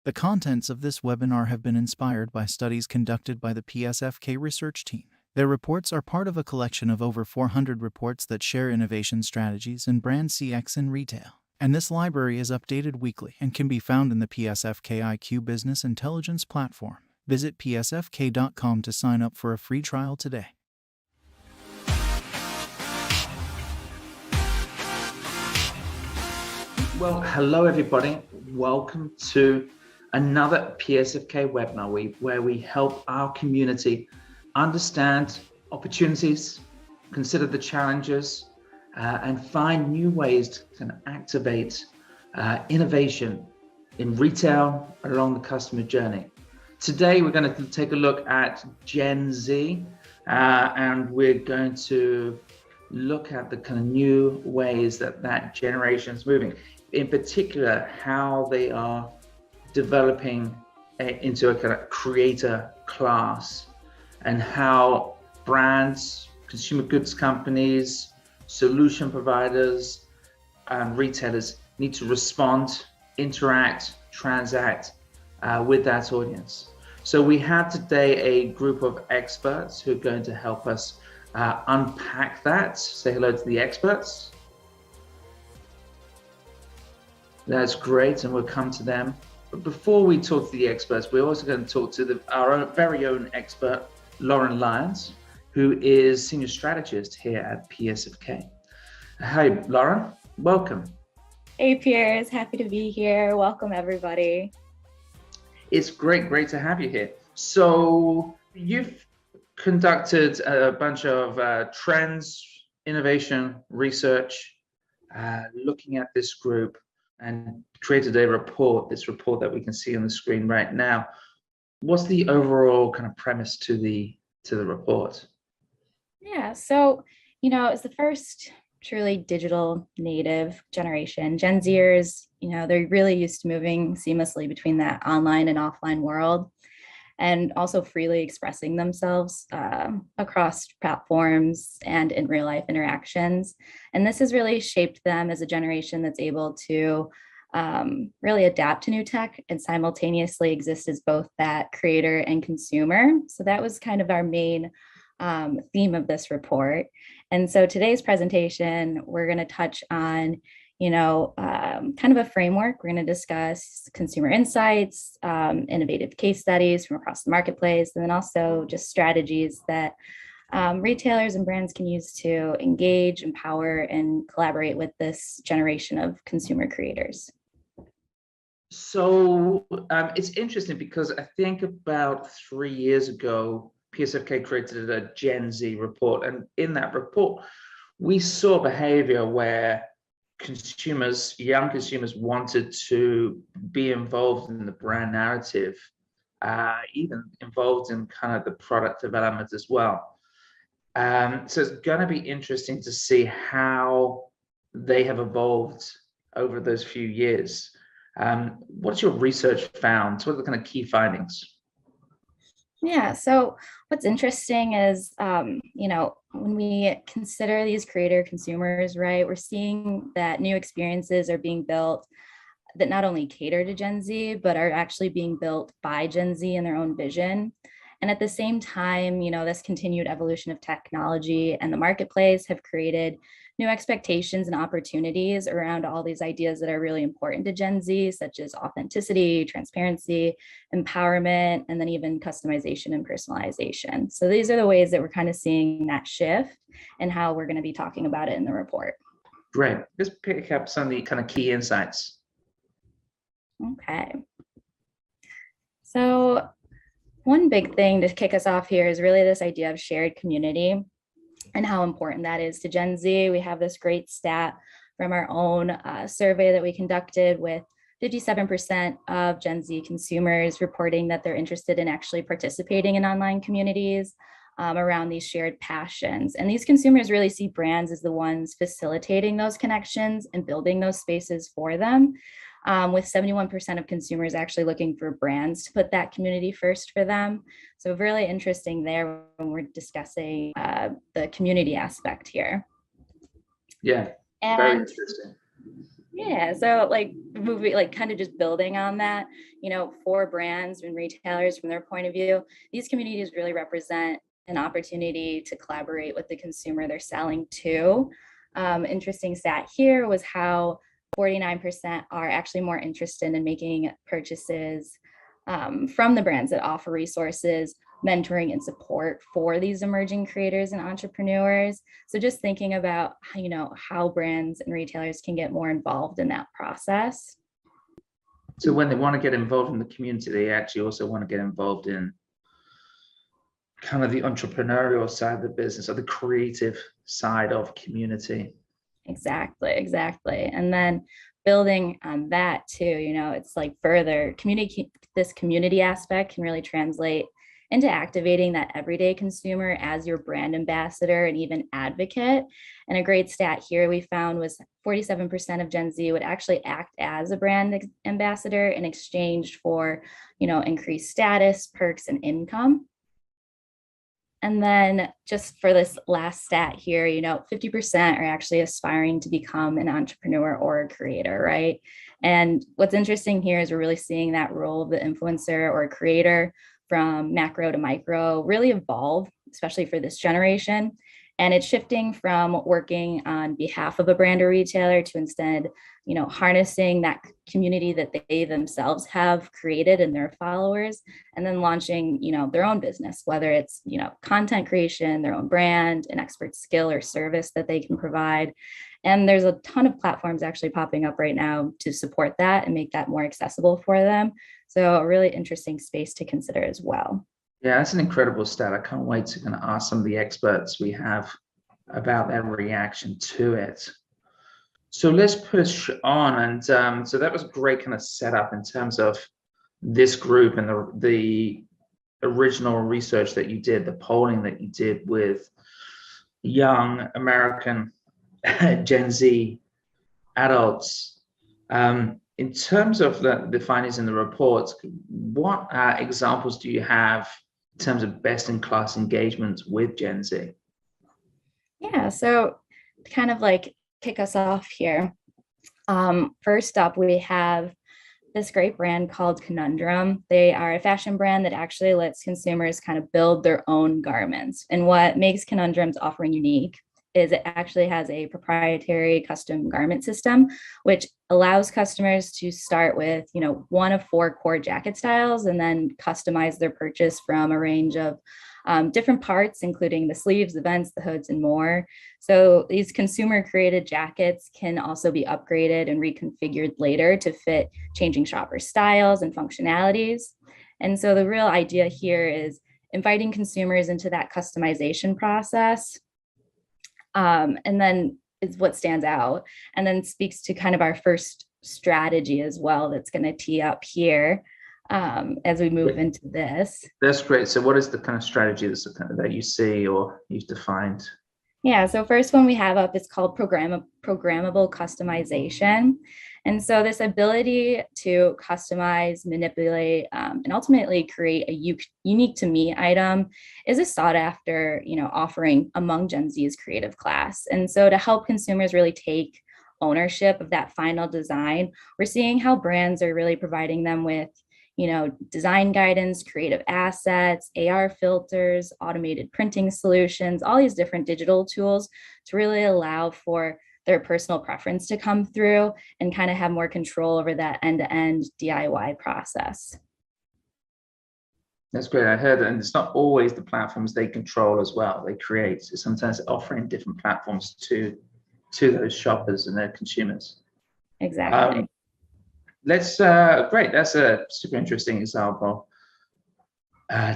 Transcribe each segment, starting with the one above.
The contents of this webinar have been inspired by studies conducted by the PSFK research team. Their reports are part of a collection of over 400 reports that share innovation strategies and brand CX in retail. And this library is updated weekly and can be found in the PSFK IQ Business Intelligence platform. Visit psfk.com to sign up for a free trial today. Well, hello everybody. Welcome to another PSFK webinar where we help our community understand opportunities, consider the challenges, and find new ways to activate innovation in retail along the customer journey. Today, we're going to take a look at Gen Z, and we're going to look at the kind of new ways that generation is moving. In particular, how they are developing into a kind of creator class, and how brands, consumer goods companies, solution providers, and retailers need to respond, interact, transact with that audience. So we have today a group of experts who are going to help us unpack that. Say hello to the experts. That's great, and we'll come to them. But before we talk to the experts, we're also going to talk to our very own expert, Lyons, who is Senior Strategist here at PSFK. Hi, Lauren, welcome. Hey, Piers, happy to be here. Welcome, everybody. It's great to have you here. So you've conducted a bunch of trends, innovation, research, looking at this group, and created a report, this report that we can see on the screen right now. What's the overall kind of premise to the report? Yeah, so, it's the first truly digital native generation. Gen Zers, they're really used to moving seamlessly between that online and offline world, and also freely expressing themselves across platforms and in real life interactions. And this has really shaped them as a generation that's able to really adapt to new tech and simultaneously exist as both that creator and consumer. So that was kind of our main theme of this report. And so today's presentation, we're going to touch on kind of a framework. We're going to discuss consumer insights, innovative case studies from across the marketplace, and then also just strategies that retailers and brands can use to engage, empower, and collaborate with this generation of consumer creators. So it's interesting because I think about 3 years ago, PSFK created a Gen Z report. And in that report, we saw behavior where young consumers wanted to be involved in the brand narrative, even involved in kind of the product development as well. So it's going to be interesting to see how they have evolved over those few years. What's your research found? What are the kind of key findings? Yeah, so what's interesting is, when we consider these creator consumers, right, we're seeing that new experiences are being built that not only cater to Gen Z, but are actually being built by Gen Z in their own vision. And at the same time, this continued evolution of technology and the marketplace have created new expectations and opportunities around all these ideas that are really important to Gen Z, such as authenticity, transparency, empowerment, and then even customization and personalization. So these are the ways that we're kind of seeing that shift and how we're going to be talking about it in the report. Great. Let's pick up some of the kind of key insights. Okay. So one big thing to kick us off here is really this idea of shared community and how important that is to Gen Z. We have this great stat from our own survey that we conducted with 57% of Gen Z consumers reporting that they're interested in actually participating in online communities around these shared passions. And these consumers really see brands as the ones facilitating those connections and building those spaces for them. With 71% of consumers actually looking for brands to put that community first for them. So really interesting there when we're discussing the community aspect here. Yeah, very interesting. Yeah, so like movie, like kind of just building on that, for brands and retailers from their point of view, these communities really represent an opportunity to collaborate with the consumer they're selling to. Interesting stat here was how 49% are actually more interested in making purchases from the brands that offer resources, mentoring, and support for these emerging creators and entrepreneurs. So just thinking about, how brands and retailers can get more involved in that process. So when they want to get involved in the community, they actually also want to get involved in kind of the entrepreneurial side of the business or the creative side of community. Exactly. And then building on that too, it's like further this community aspect can really translate into activating that everyday consumer as your brand ambassador and even advocate. And a great stat here we found was 47% of Gen Z would actually act as a brand ambassador in exchange for, increased status, perks, and income. And then just for this last stat here, 50% are actually aspiring to become an entrepreneur or a creator, right? And what's interesting here is we're really seeing that role of the influencer or creator from macro to micro really evolve, especially for this generation. And it's shifting from working on behalf of a brand or retailer to instead, harnessing that community that they themselves have created and their followers, and then launching, their own business, whether it's, content creation, their own brand, an expert skill or service that they can provide. And there's a ton of platforms actually popping up right now to support that and make that more accessible for them. So a really interesting space to consider as well. Yeah, that's an incredible stat. I can't wait to kind of ask some of the experts we have about their reaction to it. So let's push on. And so that was a great kind of setup in terms of this group and the original research that you did, the polling that you did with young American Gen Z adults. In terms of the findings in the reports, what examples do you have in terms of best-in-class engagements with Gen Z? Yeah, so kind of like kick us off here. First up, we have this great brand called Conundrum. They are a fashion brand that actually lets consumers kind of build their own garments. And what makes Conundrum's offering unique is it actually has a proprietary custom garment system, which allows customers to start with, one of 4 core jacket styles and then customize their purchase from a range of different parts, including the sleeves, the vents, the hoods, and more. So these consumer created jackets can also be upgraded and reconfigured later to fit changing shopper styles and functionalities. And so the real idea here is inviting consumers into that customization process. And then is what stands out, and then speaks to kind of our first strategy as well that's going to tee up here as we move into this. That's great. So what is the kind of strategy that you see or you've defined? Yeah, so first one we have up is called programmable customization. And so this ability to customize, manipulate, and ultimately create a unique to me item is a sought after, offering among Gen Z's creative class. And so to help consumers really take ownership of that final design, we're seeing how brands are really providing them with design guidance, creative assets, AR filters, automated printing solutions, all these different digital tools to really allow for their personal preference to come through and kind of have more control over that end-to-end DIY process. That's great. I heard that, and it's not always the platforms they control as well. They create, so sometimes offering different platforms to those shoppers and their consumers. Exactly. Great. That's a super interesting example.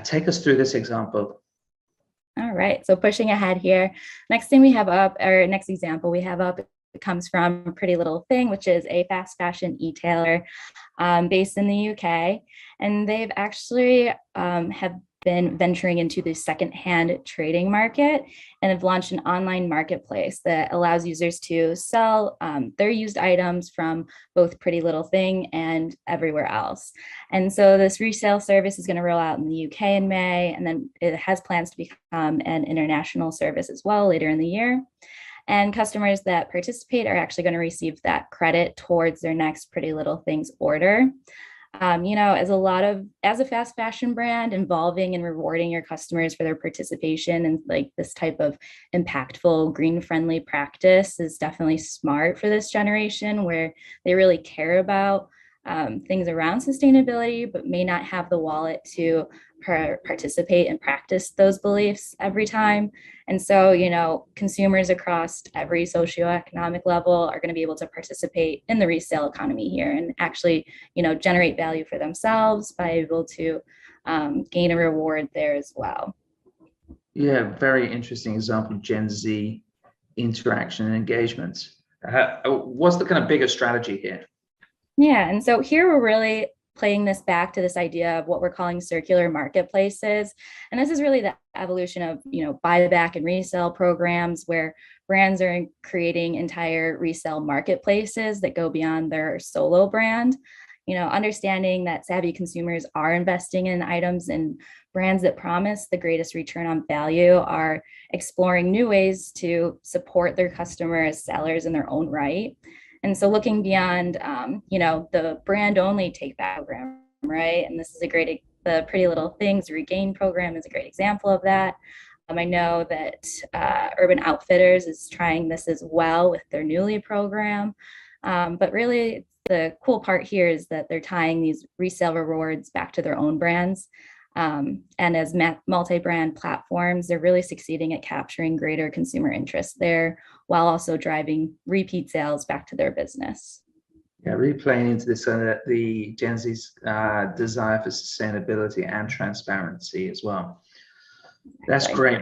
Take us through this example. All right. So pushing ahead here, next example we have up comes from Pretty Little Thing, which is a fast fashion e-tailer based in the UK. And they've actually have been venturing into the secondhand trading market and have launched an online marketplace that allows users to sell their used items from both Pretty Little Thing and everywhere else. And so this resale service is going to roll out in the UK in May, and then it has plans to become an international service as well later in the year. And customers that participate are actually going to receive that credit towards their next Pretty Little Things order. As a fast fashion brand, involving and rewarding your customers for their participation in like this type of impactful, green friendly practice is definitely smart for this generation, where they really care about things around sustainability, but may not have the wallet to participate and practice those beliefs every time. And so, consumers across every socioeconomic level are going to be able to participate in the resale economy here and actually, generate value for themselves by able to gain a reward there as well. Yeah, very interesting example, Gen Z interaction and engagement. What's the kind of bigger strategy here? Yeah, and so here we're really playing this back to this idea of what we're calling circular marketplaces. And this is really the evolution of, buyback and resale programs where brands are creating entire resale marketplaces that go beyond their solo brand. Understanding that savvy consumers are investing in items, and brands that promise the greatest return on value are exploring new ways to support their customers, sellers in their own right. And so looking beyond, the brand only take back program, right? And this is the Pretty Little Things Regain program is a great example of that. I know that Urban Outfitters is trying this as well with their Newly program. But really, the cool part here is that they're tying these resale rewards back to their own brands. And as multi-brand platforms, they're really succeeding at capturing greater consumer interest there while also driving repeat sales back to their business. Yeah, really playing into this, the Gen Z's desire for sustainability and transparency as well. That's great.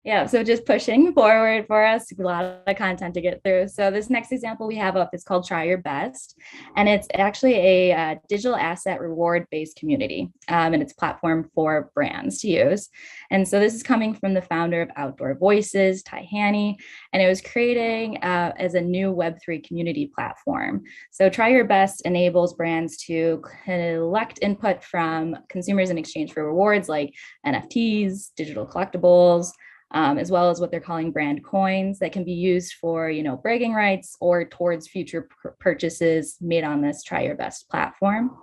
Yeah, so just pushing forward for us, a lot of content to get through. So this next example we have up is called Try Your Best, and it's actually a digital asset reward-based community, and it's a platform for brands to use. And so this is coming from the founder of Outdoor Voices, Ty Haney, and it was creating as a new Web3 community platform. So Try Your Best enables brands to collect input from consumers in exchange for rewards like NFTs, digital collectibles, as well as what they're calling brand coins that can be used for, bragging rights or towards future purchases made on this Try Your Best platform.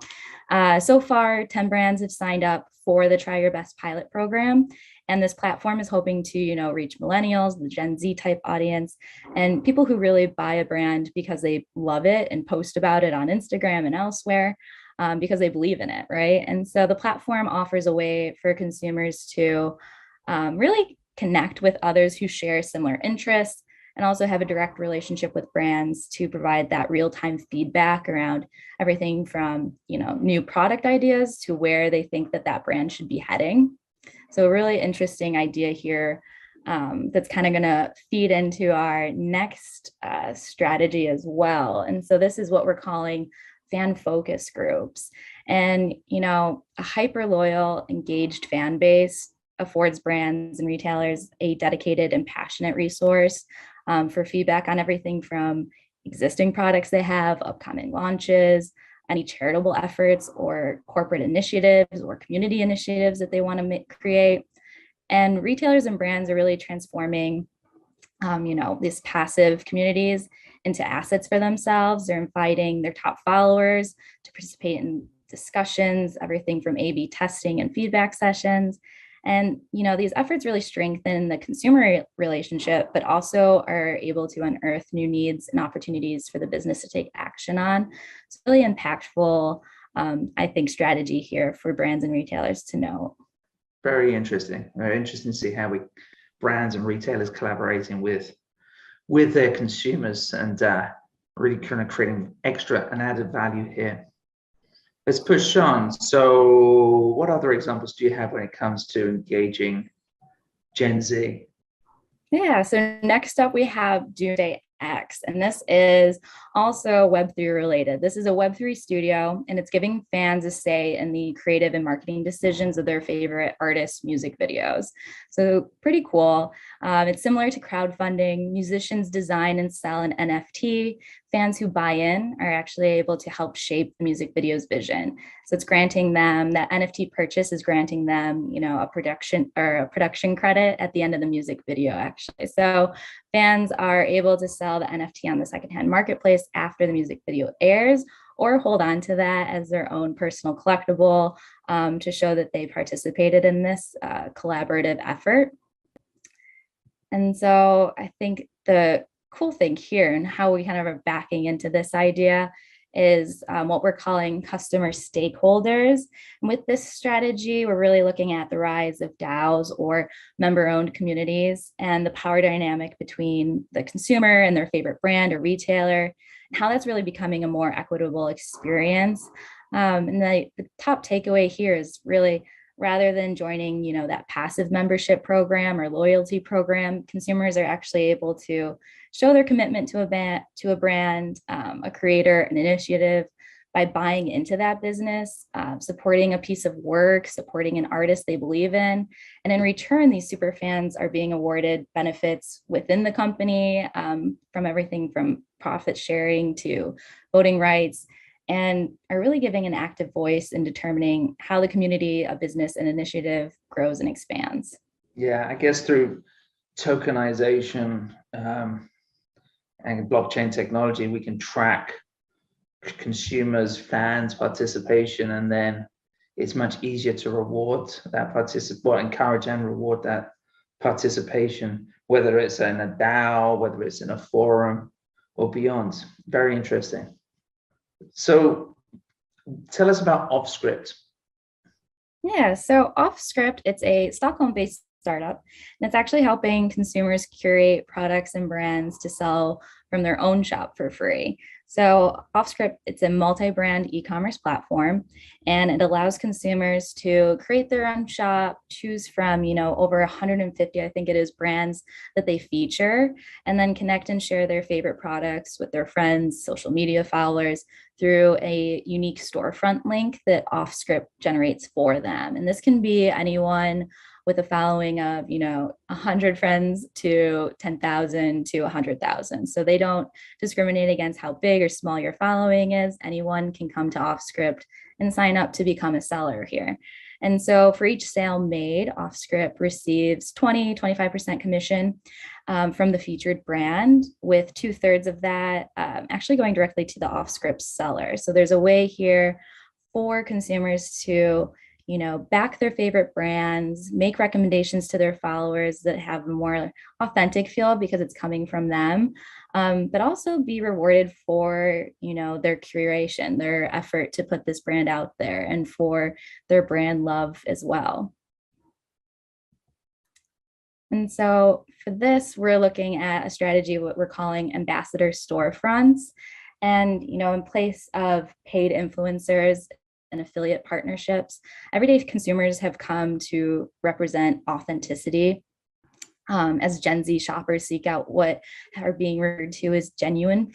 So far, 10 brands have signed up for the Try Your Best pilot program. And this platform is hoping to, reach millennials, the Gen Z type audience, and people who really buy a brand because they love it and post about it on Instagram and elsewhere. Because they believe in it, right? And so the platform offers a way for consumers to really connect with others who share similar interests and also have a direct relationship with brands to provide that real-time feedback around everything from, new product ideas to where they think that brand should be heading. So a really interesting idea here that's kind of going to feed into our next strategy as well. And so this is what we're calling fan focus groups. And, a hyper loyal, engaged fan base affords brands and retailers a dedicated and passionate resource for feedback on everything from existing products they have, upcoming launches, any charitable efforts or corporate initiatives or community initiatives that they want to create. And retailers and brands are really transforming, these passive communities into assets for themselves. They're inviting their top followers to participate in discussions, everything from A/B testing and feedback sessions. And, these efforts really strengthen the consumer relationship, but also are able to unearth new needs and opportunities for the business to take action on. It's really impactful, I think, strategy here for brands and retailers to know. Very interesting. Very interesting to see how brands and retailers collaborating with their consumers and really kind of creating extra and added value here. Let's push on. So what other examples do you have when it comes to engaging Gen Z? Yeah, so next up we have Doomsday X, and this is also Web3 related. This is a Web3 studio, and it's giving fans a say in the creative and marketing decisions of their favorite artists' music videos. So pretty cool. It's similar to crowdfunding. Musicians design and sell an NFT. Fans who buy in are actually able to help shape the music video's vision. So it's granting them, that NFT purchase is granting them, a production credit at the end of the music video, actually. So fans are able to sell the NFT on the secondhand marketplace after the music video airs, or hold on to that as their own personal collectible to show that they participated in this collaborative effort. And so I think the cool thing here and how we kind of are backing into this idea is what we're calling customer stakeholders. And with this strategy, we're really looking at the rise of DAOs, or member-owned communities, and the power dynamic between the consumer and their favorite brand or retailer, and how that's really becoming a more equitable experience. And the top takeaway here is really, rather than joining, that passive membership program or loyalty program, consumers are actually able to show their commitment to a brand, a creator, an initiative by buying into that business, supporting a piece of work, supporting an artist they believe in. And in return, these super fans are being awarded benefits within the company, from everything from profit sharing to voting rights, and are really giving an active voice in determining how the community, a business, and initiative grows and expands. Yeah, I guess through tokenization and blockchain technology, we can track consumers, fans' participation, and then it's much easier to reward that encourage and reward that participation, whether it's in a DAO, whether it's in a forum or beyond. Very interesting. So tell us about OffScript. Yeah, so OffScript, it's a Stockholm-based startup, and it's actually helping consumers curate products and brands to sell from their own shop for free. So OffScript, it's a multi-brand e-commerce platform, and it allows consumers to create their own shop, choose from, over 150, I think it is, brands that they feature, and then connect and share their favorite products with their friends, social media followers, through a unique storefront link that OffScript generates for them. And this can be anyone with a following of, 100 friends to 10,000 to 100,000. So they don't discriminate against how big or small your following is. Anyone can come to OffScript and sign up to become a seller here. And so for each sale made, OffScript receives 25% commission from the featured brand, with 2/3 of that actually going directly to the OffScript seller. So there's a way here for consumers to back their favorite brands, make recommendations to their followers that have a more authentic feel because it's coming from them, but also be rewarded for, their curation, their effort to put this brand out there, and for their brand love as well. And so for this, we're looking at a strategy, what we're calling ambassador storefronts. And, in place of paid influencers and affiliate partnerships, everyday consumers have come to represent authenticity, as Gen Z shoppers seek out what are being referred to as genuine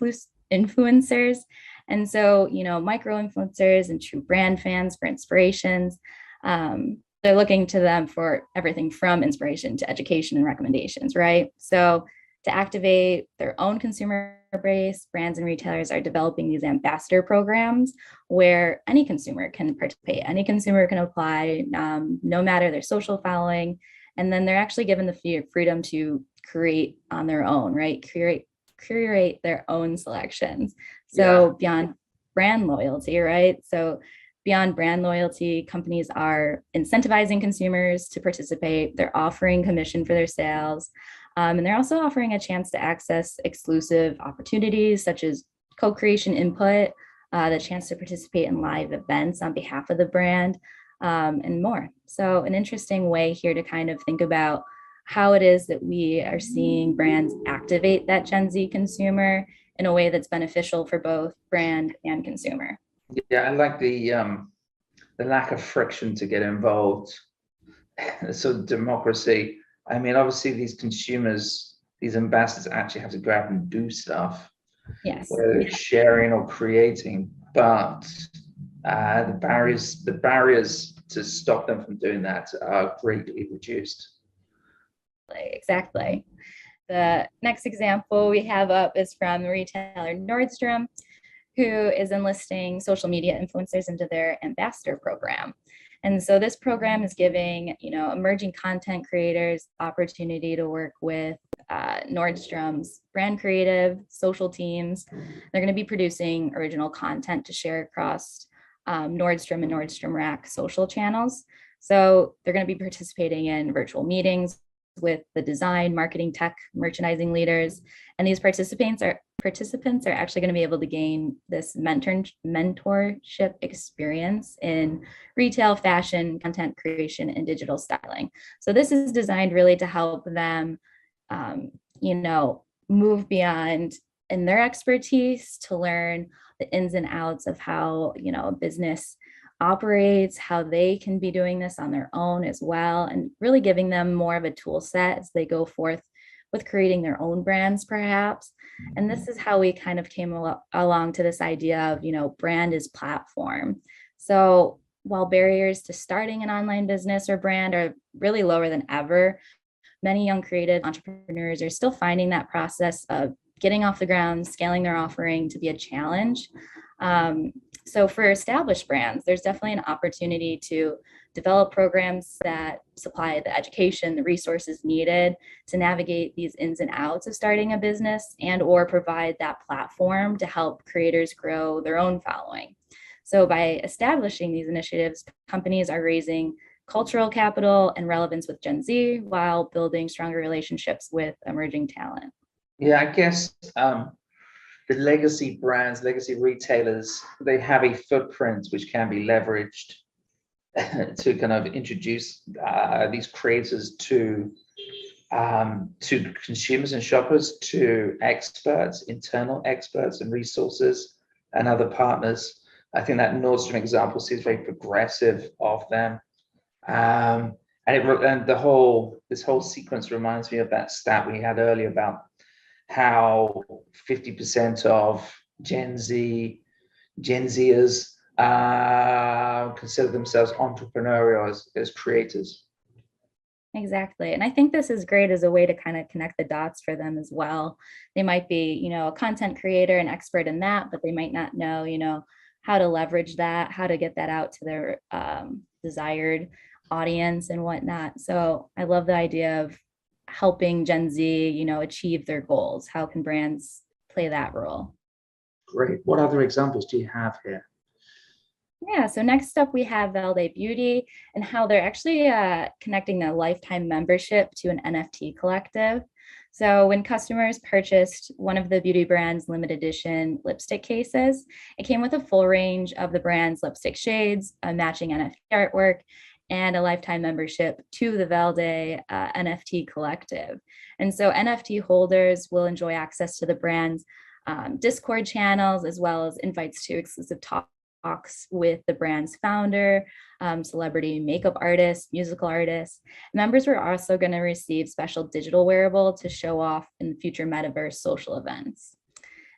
influencers. And so, micro influencers and true brand fans for inspirations, they're looking to them for everything from inspiration to education and recommendations, right? So to activate their own consumer base, brands and retailers are developing these ambassador programs where any consumer can participate, any consumer can apply, no matter their social following. And then they're actually given the freedom to create on their own, right? Curate their own selections. So beyond brand loyalty, right? So beyond brand loyalty, companies are incentivizing consumers to participate. They're offering commission for their sales. And they're also offering a chance to access exclusive opportunities such as co-creation input, the chance to participate in live events on behalf of the brand, and more. So an interesting way here to kind of think about how it is that we are seeing brands activate that Gen Z consumer in a way that's beneficial for both brand and consumer. Yeah, I like the lack of friction to get involved. So democracy. I mean, obviously these consumers, these ambassadors actually have to go out and do stuff. Yes. whether it's sharing or creating, but the barriers to stop them from doing that are greatly reduced. Exactly. The next example we have up is from the retailer Nordstrom, who is enlisting social media influencers into their ambassador program. And so this program is giving, emerging content creators opportunity to work with Nordstrom's brand creative, social teams. They're going to be producing original content to share across Nordstrom and Nordstrom Rack social channels. So they're going to be participating in virtual meetings with the design, marketing, tech, merchandising leaders. And these participants are actually going to be able to gain this mentorship experience in retail, fashion, content creation, and digital styling. So this is designed really to help them, move beyond in their expertise to learn the ins and outs of how, a business operates, how they can be doing this on their own as well, and really giving them more of a tool set as they go forth with creating their own brands, perhaps. And this is how we kind of came along to this idea of, brand as platform. So while barriers to starting an online business or brand are really lower than ever, many young creative entrepreneurs are still finding that process of getting off the ground, scaling their offering to be a challenge. So for established brands, there's definitely an opportunity to develop programs that supply the education, the resources needed to navigate these ins and outs of starting a business, and or provide that platform to help creators grow their own following. So by establishing these initiatives, companies are raising cultural capital and relevance with Gen Z while building stronger relationships with emerging talent. Yeah, I guess the legacy brands, legacy retailers, they have a footprint which can be leveraged to kind of introduce these creators to consumers and shoppers, to experts, internal experts and resources and other partners. I think that Nordstrom example seems very progressive of them. And this whole sequence reminds me of that stat we had earlier about how 50% of Gen Zers consider themselves entrepreneurial as creators. Exactly. And I think this is great as a way to kind of connect the dots for them as well. They might be, a content creator, an expert in that, but they might not know, how to leverage that, how to get that out to their desired audience and whatnot. So I love the idea of helping Gen Z, achieve their goals. How can brands play that role? Great. What other examples do you have here? Yeah, so next up we have Valde Beauty and how they're actually connecting a lifetime membership to an NFT collective. So when customers purchased one of the beauty brand's limited edition lipstick cases, it came with a full range of the brand's lipstick shades, a matching NFT artwork, and a lifetime membership to the Valde NFT collective. And so NFT holders will enjoy access to the brand's Discord channels, as well as invites to exclusive talks with the brand's founder, celebrity makeup artists, musical artists. Members were also going to receive special digital wearable to show off in future metaverse social events.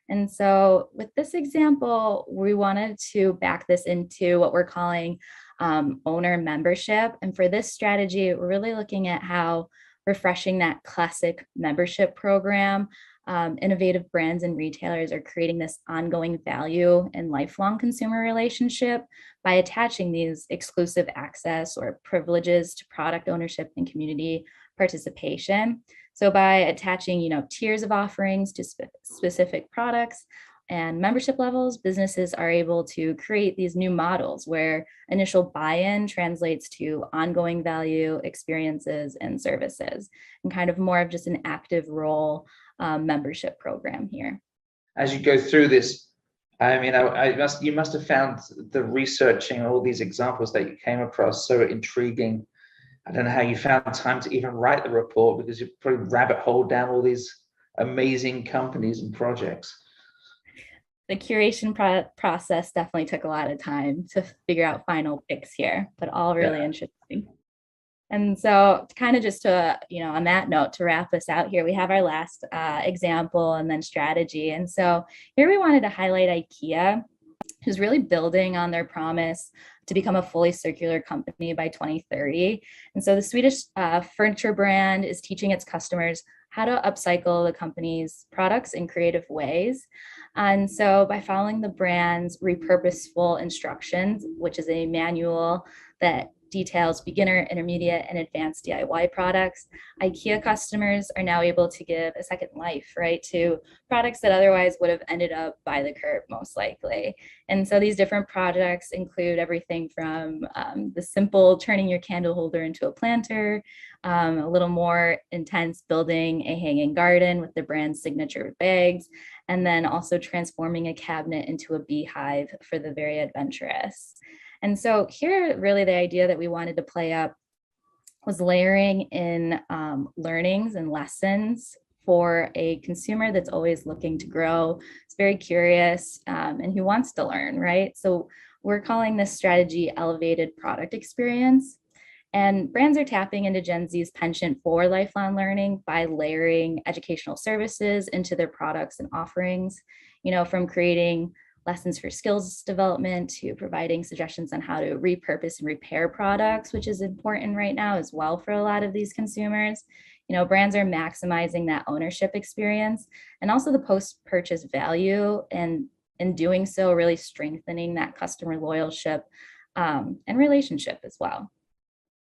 And so with this example, we wanted to back this into what we're calling owner membership. And for this strategy, we're really looking at how refreshing that classic membership program. Innovative brands and retailers are creating this ongoing value and lifelong consumer relationship by attaching these exclusive access or privileges to product ownership and community participation. So by attaching, tiers of offerings to specific products and membership levels, businesses are able to create these new models where initial buy-in translates to ongoing value, experiences, and services, and kind of more of just an active role membership program here. As you go through this, I mean, you must have found the researching all these examples that you came across so intriguing. I don't know how you found time to even write the report, because you probably rabbit hole down all these amazing companies and projects. The curation process definitely took a lot of time to figure out final picks here, but all really interesting. And so kind of just to, on that note, to wrap us out here, we have our last example and then strategy. And so here we wanted to highlight IKEA, who's really building on their promise to become a fully circular company by 2030. And so the Swedish furniture brand is teaching its customers how to upcycle the company's products in creative ways. And so by following the brand's repurposeful instructions, which is a manual that details beginner, intermediate, and advanced DIY products, IKEA customers are now able to give a second life, right, to products that otherwise would have ended up by the curb, most likely. And so these different projects include everything from the simple turning your candle holder into a planter, a little more intense building a hanging garden with the brand's signature bags, and then also transforming a cabinet into a beehive for the very adventurous. And so here, really the idea that we wanted to play up was layering in learnings and lessons for a consumer that's always looking to grow, is very curious, and who wants to learn, right? So we're calling this strategy elevated product experience. And brands are tapping into Gen Z's penchant for lifelong learning by layering educational services into their products and offerings, from creating lessons for skills development to providing suggestions on how to repurpose and repair products, which is important right now as well for a lot of these consumers. Brands are maximizing that ownership experience and also the post-purchase value, and in doing so, really strengthening that customer loyalty and relationship as well.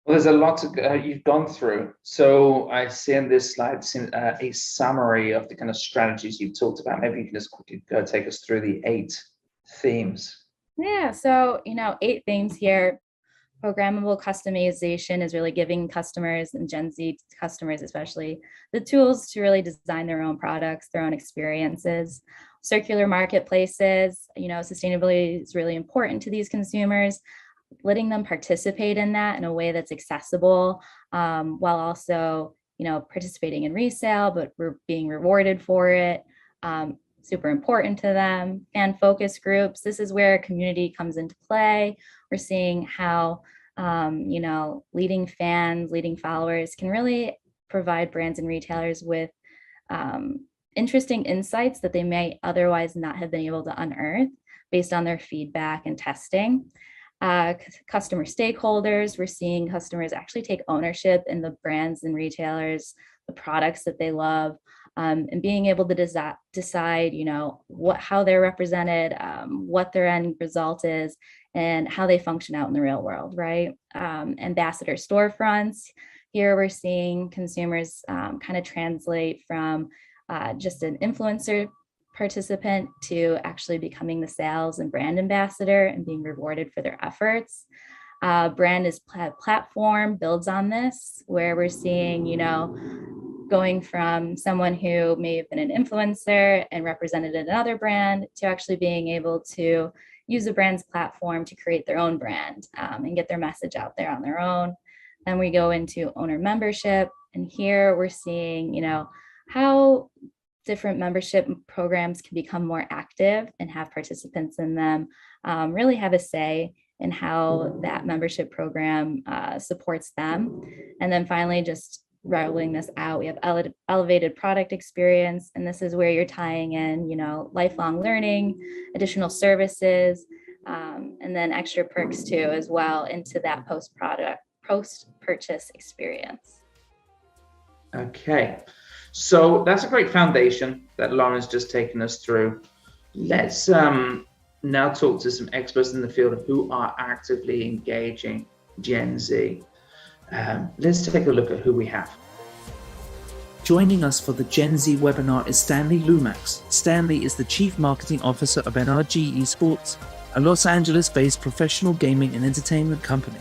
Well, there's a lot you've gone through. So I see in this slide a summary of the kind of strategies you've talked about. Maybe you can just quickly take us through the 8 themes. Yeah, so 8 themes here. Programmable customization is really giving customers, and Gen Z customers especially, the tools to really design their own products, their own experiences. Circular marketplaces, sustainability is really important to these consumers, letting them participate in that in a way that's accessible, while also, participating in resale, but we're being rewarded for it. Super important to them. And focus groups, this is where community comes into play. We're seeing how, leading fans, leading followers can really provide brands and retailers with interesting insights that they may otherwise not have been able to unearth based on their feedback and testing. Customer stakeholders, we're seeing customers actually take ownership in the brands and retailers, the products that they love, and being able to decide, how they're represented, what their end result is, and how they function out in the real world, right? Ambassador storefronts, here we're seeing consumers kind of translate from just an influencer participant to actually becoming the sales and brand ambassador and being rewarded for their efforts. Brand as platform builds on this, where we're seeing, going from someone who may have been an influencer and represented another brand to actually being able to use the brand's platform to create their own brand and get their message out there on their own. Then we go into owner membership, and here we're seeing, how different membership programs can become more active and have participants in them really have a say in how that membership program supports them. And then finally, just rolling this out, we have elevated product experience, and this is where you're tying in, lifelong learning, additional services, and then extra perks too as well into that post-purchase experience. Okay. So that's a great foundation that Lauren's just taken us through. Let's now talk to some experts in the field who are actively engaging Gen Z. Let's take a look at who we have. Joining us for the Gen Z webinar is Stanley Lumax. Stanley is the Chief Marketing Officer of NRG Esports, a Los Angeles-based professional gaming and entertainment company.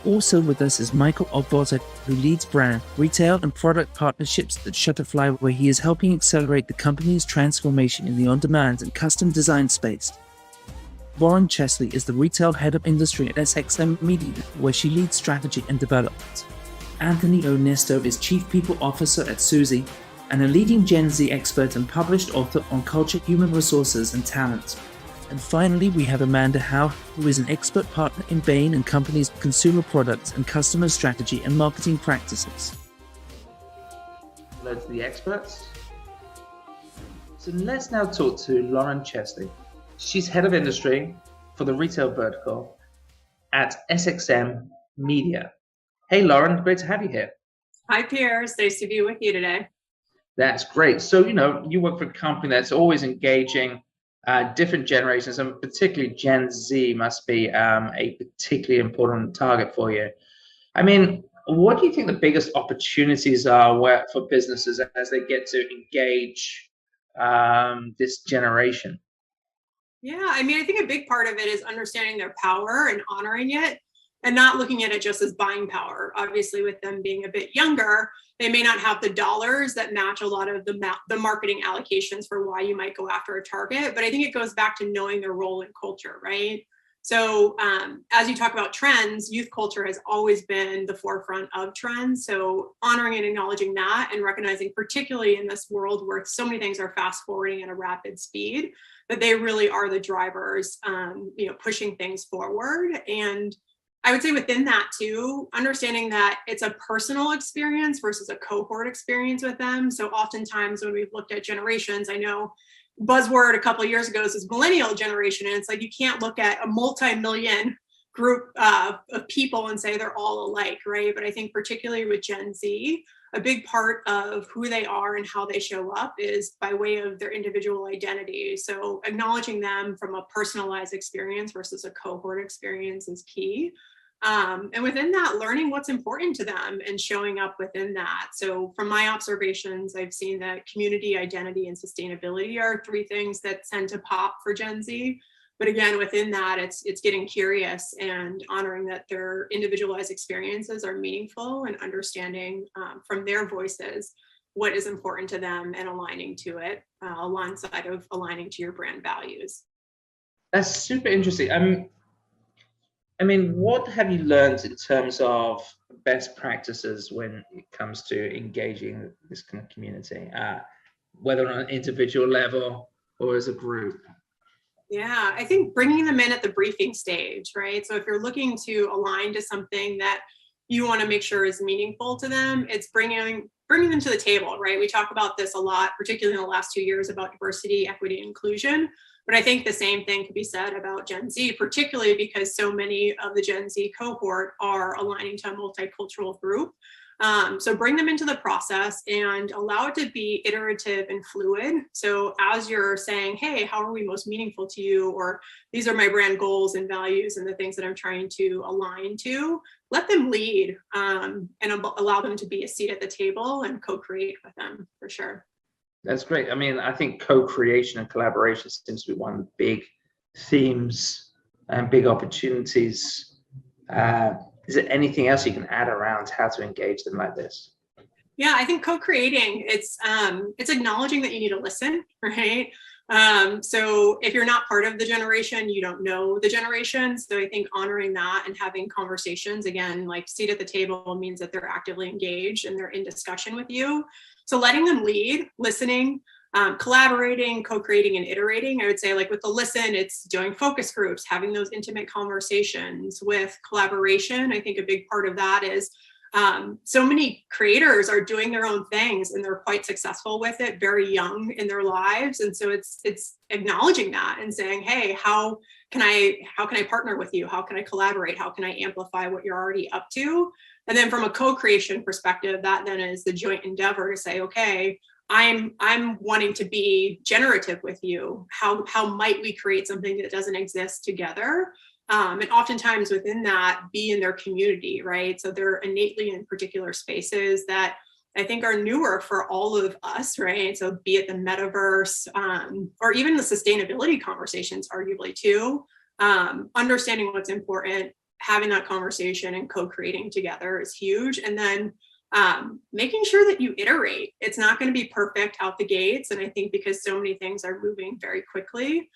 Also with us is Michael Obvotek, who leads brand, retail, and product partnerships at Shutterfly, where he is helping accelerate the company's transformation in the on-demand and custom design space. Warren Chesley is the retail head of industry at SXM Media, where she leads strategy and development. Anthony Onesto is Chief People Officer at Suzy, and a leading Gen Z expert and published author on culture, human resources, and talent. And finally, we have Amanda Howe, who is an expert partner in Bain & Company's consumer products and customer strategy and marketing practices. Hello to the experts. So let's now talk to Lauren Chesley. She's head of industry for the retail vertical at SXM Media. Hey, Lauren, great to have you here. Hi, Piers. Nice to be with you today. That's great. So, you work for a company that's always engaging different generations, and particularly Gen Z must be a particularly important target for you. I mean, what do you think the biggest opportunities are for businesses as they get to engage this generation? Yeah, I mean, I think a big part of it is understanding their power and honoring it and not looking at it just as buying power. Obviously, with them being a bit younger, they may not have the dollars that match a lot of the marketing allocations for why you might go after a target. But I think it goes back to knowing their role in culture, right? So as you talk about trends, youth culture has always been the forefront of trends. So honoring and acknowledging that and recognizing, particularly in this world where so many things are fast forwarding at a rapid speed, that they really are the drivers, pushing things forward. And I would say within that too, understanding that it's a personal experience versus a cohort experience with them. So oftentimes when we've looked at generations, I know buzzword a couple of years ago is millennial generation. And it's like, you can't look at a multi-million group of people and say they're all alike, right? But I think particularly with Gen Z, a big part of who they are and how they show up is by way of their individual identity. So acknowledging them from a personalized experience versus a cohort experience is key. And within that, learning what's important to them and showing up within that. So from my observations, I've seen that community, identity, and sustainability are three things that tend to pop for Gen Z. But again, within that, it's getting curious and honoring that their individualized experiences are meaningful and understanding from their voices what is important to them and aligning to it alongside of aligning to your brand values. That's super interesting. I mean, what have you learned in terms of best practices when it comes to engaging this kind of community, whether on an individual level or as a group? Yeah, I think bringing them in at the briefing stage, right? So if you're looking to align to something that you want to make sure is meaningful to them, it's bringing them to the table, right? We talk about this a lot, particularly in the last 2 years, about diversity, equity, and inclusion. But I think the same thing could be said about Gen Z, particularly because so many of the Gen Z cohort are aligning to a multicultural group. So bring them into the process and allow it to be iterative and fluid. So as you're saying, hey, how are we most meaningful to you? Or these are my brand goals and values and the things that I'm trying to align to, let them lead and allow them to be a seat at the table and co-create with them for sure. That's great. I mean, I think co-creation and collaboration seems to be one of the big themes and big opportunities. Is there anything else you can add around how to engage them like this? Yeah, I think co-creating, it's acknowledging that you need to listen, right? So if you're not part of the generation, you don't know the generation. So I think honoring that and having conversations, again, like seat at the table means that they're actively engaged and they're in discussion with you. So letting them lead, listening, collaborating, co-creating, and iterating. I would say, like with the listen, it's doing focus groups, having those intimate conversations. With collaboration, I think a big part of that is so many creators are doing their own things and they're quite successful with it very young in their lives. And so it's acknowledging that and saying, hey, how can I partner with you? How can I collaborate? How can I amplify what you're already up to? And then from a co-creation perspective, that then is the joint endeavor to say, okay, I'm wanting to be generative with you. How might we create something that doesn't exist together? And oftentimes within that, be in their community, right? So they're innately in particular spaces that I think are newer for all of us, right? So be it the metaverse or even the sustainability conversations, arguably too, understanding what's important, having that conversation and co-creating together is huge. And then making sure that you iterate. It's not going to be perfect out the gates. And I think because so many things are moving very quickly,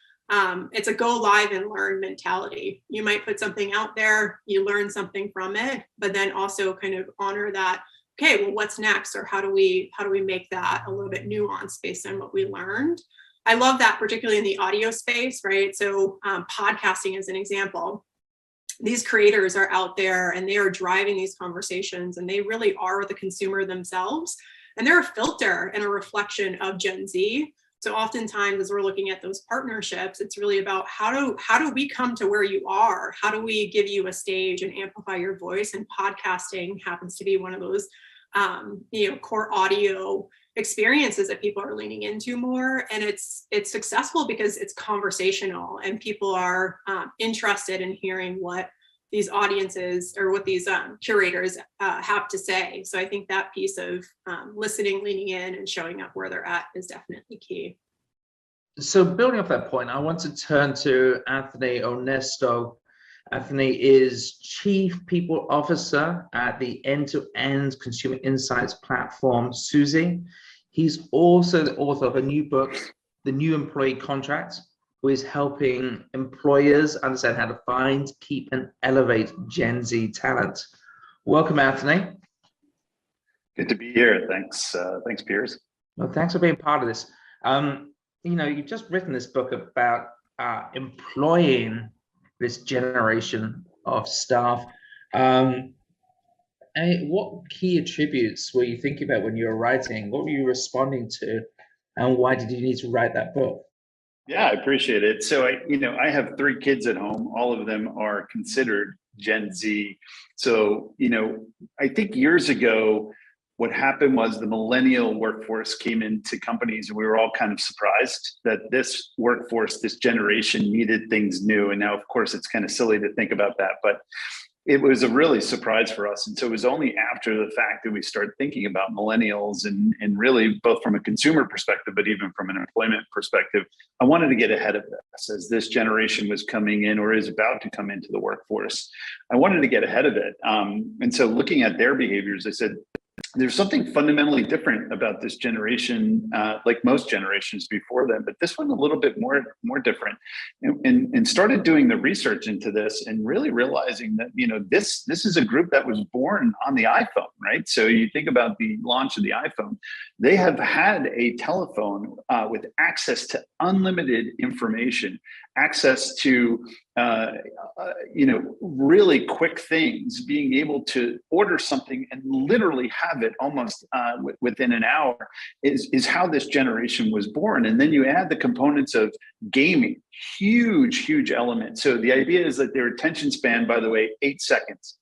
it's a go live and learn mentality. You might put something out there, you learn something from it, but then also kind of honor that, okay, well, what's next? Or how do we make that a little bit nuanced based on what we learned? I love that, particularly in the audio space, right? So podcasting is an example. These creators are out there and they are driving these conversations, and they really are the consumer themselves. And they're a filter and a reflection of Gen Z. So oftentimes, as we're looking at those partnerships, it's really about how do we come to where you are? How do we give you a stage and amplify your voice? And podcasting happens to be one of those core audio experiences that people are leaning into more. And it's successful because it's conversational, and people are interested in hearing what these audiences or what these curators have to say. So I think that piece of listening, leaning in, and showing up where they're at is definitely key. So building off that point, I want to turn to Anthony Onesto. Anthony is Chief People Officer at the end-to-end consumer insights platform, Suzy. He's also the author of a new book, The New Employee Contract, who is helping employers understand how to find, keep, and elevate Gen Z talent. Welcome, Anthony. Good to be here. Thanks, Piers. Well, thanks for being part of this. You've just written this book about employing this generation of staff. What key attributes were you thinking about when you were writing? What were you responding to, and why did you need to write that book? Yeah, I appreciate it. So I have 3 kids at home. All of them are considered Gen Z. So, I think years ago, what happened was the millennial workforce came into companies, and we were all kind of surprised that this workforce, this generation, needed things new. And now, of course, it's kind of silly to think about that, but it was a really surprise for us. And so it was only after the fact that we started thinking about millennials and really both from a consumer perspective, but even from an employment perspective. I wanted to get ahead of this as this generation was coming in or is about to come into the workforce. I wanted to get ahead of it. And so looking at their behaviors, I said, there's something fundamentally different about this generation, like most generations before them, but this one a little bit more different, and started doing the research into this and really realizing that this is a group that was born on the iPhone, right? So you think about the launch of the iPhone, they have had a telephone with access to unlimited information, access to really quick things, being able to order something and literally have it almost within an hour is how this generation was born. And then you add the components of gaming, huge element. So the idea is that their attention span, by the way, 8 seconds.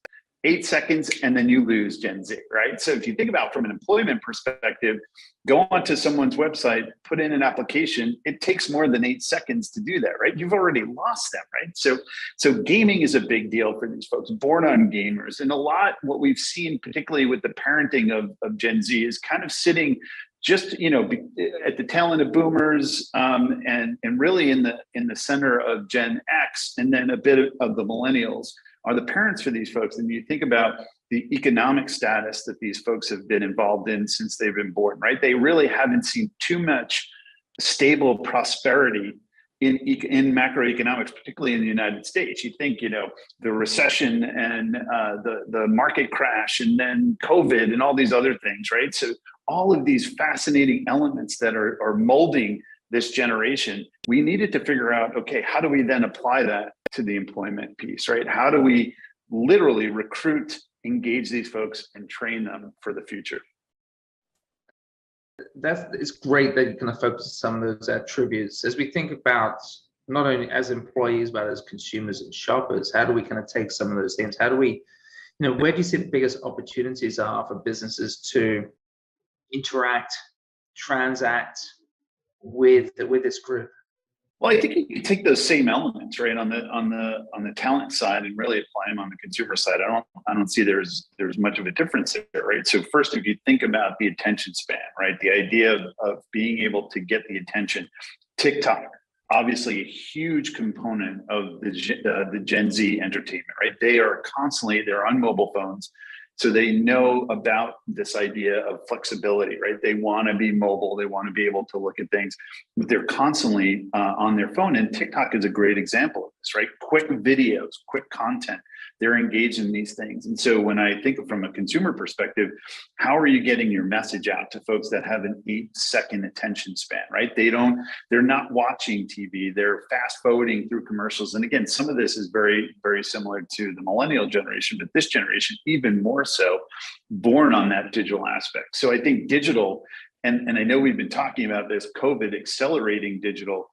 8 seconds, and then you lose Gen Z, right? So if you think about from an employment perspective, go onto someone's website, put in an application, it takes more than 8 seconds to do that, right? You've already lost them, right? So gaming is a big deal for these folks, born on gamers. And a lot, what we've seen, particularly with the parenting of Gen Z, is kind of sitting just at the tail end of boomers, and really in the center of Gen X, and then a bit of the millennials are the parents for these folks. And you think about the economic status that these folks have been involved in since they've been born, right? They really haven't seen too much stable prosperity in macroeconomics, particularly in the United States. You think, the recession and the market crash, and then COVID and all these other things, right? So all of these fascinating elements that are molding this generation, we needed to figure out, okay, how do we then apply that to the employment piece, right? How do we literally recruit, engage these folks, and train them for the future? It's great that you kind of focus on some of those attributes. As we think about not only as employees, but as consumers and shoppers, how do we kind of take some of those things? How do we, where do you see the biggest opportunities are for businesses to interact, transact with this group? Well, I think you can take those same elements, right, on the talent side and really apply them on the consumer side. I don't see there's much of a difference there, right? So first, if you think about the attention span, right, the idea of being able to get the attention, TikTok, obviously a huge component of the Gen Z entertainment, right? They're on mobile phones. So they know about this idea of flexibility, right? They want to be mobile. They want to be able to look at things, but they're constantly on their phone. And TikTok is a great example of this, right? Quick videos, quick content. They're engaged in these things. And so when I think from a consumer perspective, how are you getting your message out to folks that have an 8-second attention span, right? They're not watching TV, they're fast forwarding through commercials. And again, some of this is very, very similar to the millennial generation, but this generation, even more so, born on that digital aspect. So I think digital, and I know we've been talking about this, COVID accelerating digital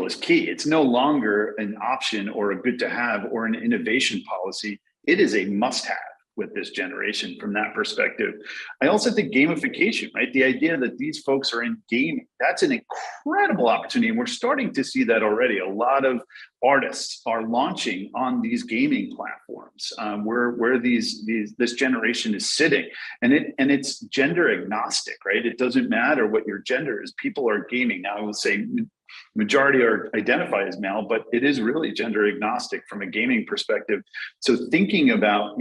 is key. It's no longer an option or a good to have or an innovation policy. It is a must have with this generation from that perspective. I also think gamification, right? The idea that these folks are in gaming, that's an incredible opportunity. And we're starting to see that already. A lot of artists are launching on these gaming platforms where this generation is sitting, and it's gender agnostic, right? It doesn't matter what your gender is. People are gaming. Now I will say majority are identify as male, but it is really gender agnostic from a gaming perspective. So thinking about,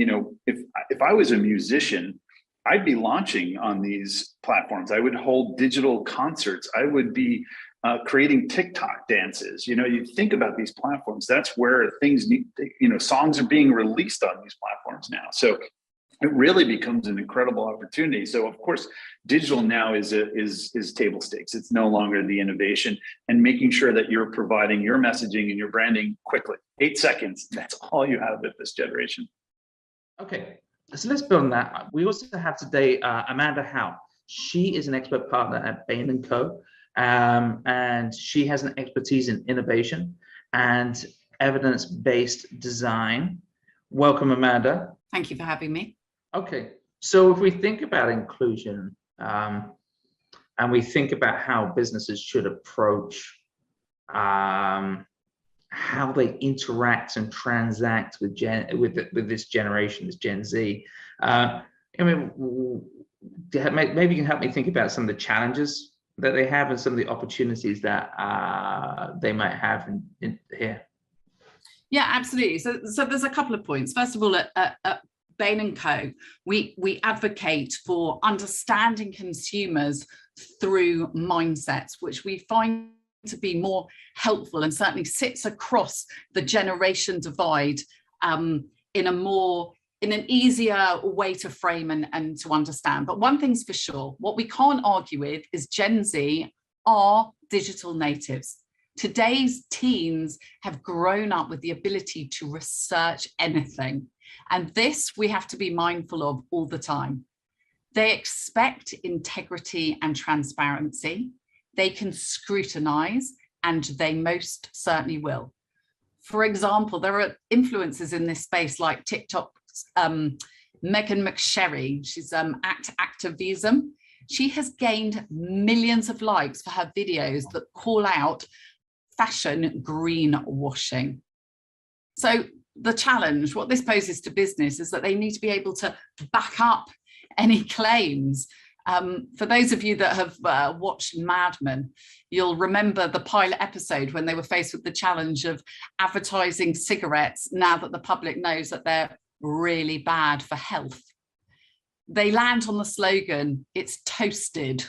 if I was a musician, I'd be launching on these platforms. I would hold digital concerts. I would be creating TikTok dances. You think about these platforms, that's where things songs are being released on these platforms now. So it really becomes an incredible opportunity. So of course, digital now is table stakes. It's no longer the innovation, and making sure that you're providing your messaging and your branding quickly. 8 seconds, that's all you have with this generation. Okay, so let's build on that. We also have today Amanda Howe. She is an expert partner at Bain & Co. And she has an expertise in innovation and evidence-based design. Welcome, Amanda. Thank you for having me. Okay, so if we think about inclusion and we think about how businesses should approach how they interact and transact with this generation, this Gen Z, maybe you can help me think about some of the challenges that they have and some of the opportunities that they might have in here. Yeah, absolutely. So there's a couple of points. First of all, at Bain & Co, we advocate for understanding consumers through mindsets, which we find to be more helpful and certainly sits across the generation divide in an easier way to frame and to understand. But one thing's for sure, what we can't argue with is Gen Z are digital natives. Today's teens have grown up with the ability to research anything. And this we have to be mindful of all the time. They expect integrity and transparency. They can scrutinize, and they most certainly will. For example, there are influencers in this space like TikTok's Megan McSherry. She's activism. She has gained millions of likes for her videos that call out fashion greenwashing. So the challenge, what this poses to business, is that they need to be able to back up any claims. For those of you that have watched Mad Men, you'll remember the pilot episode when they were faced with the challenge of advertising cigarettes now that the public knows that they're really bad for health. They land on the slogan, "It's toasted."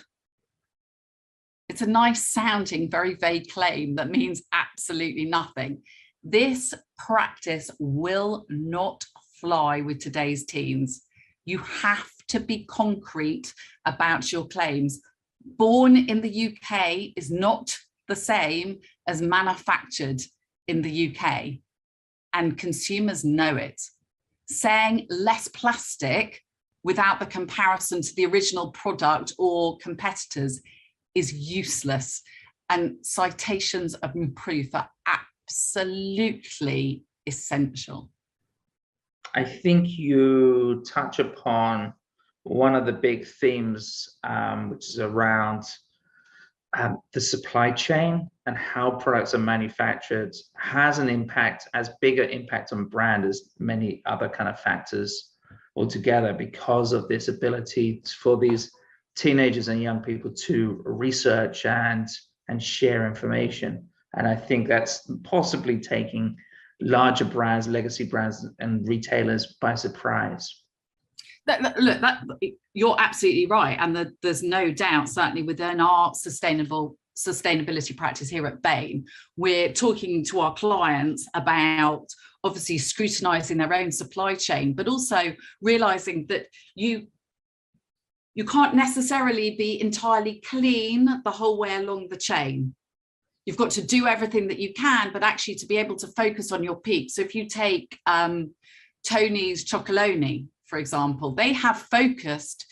It's a nice sounding, very vague claim that means absolutely nothing. This practice will not fly with today's teens. You have to be concrete about your claims. Born in the UK is not the same as manufactured in the UK, and consumers know it. Saying less plastic without the comparison to the original product or competitors is useless, and citations of proof are absolutely essential. I think you touch upon one of the big themes, which is around the supply chain and how products are manufactured has an impact, as bigger impact on brand as many other kind of factors altogether, because of this ability for these teenagers and young people to research and share information. And I think that's possibly taking larger brands, legacy brands and retailers by surprise. Look, you're absolutely right. And there's no doubt, certainly within our sustainable sustainability practice here at Bain, we're talking to our clients about obviously scrutinizing their own supply chain, but also realizing that you can't necessarily be entirely clean the whole way along the chain. You've got to do everything that you can, but actually to be able to focus on your peak. So if you take Tony's Chocolonely, for example, they have focused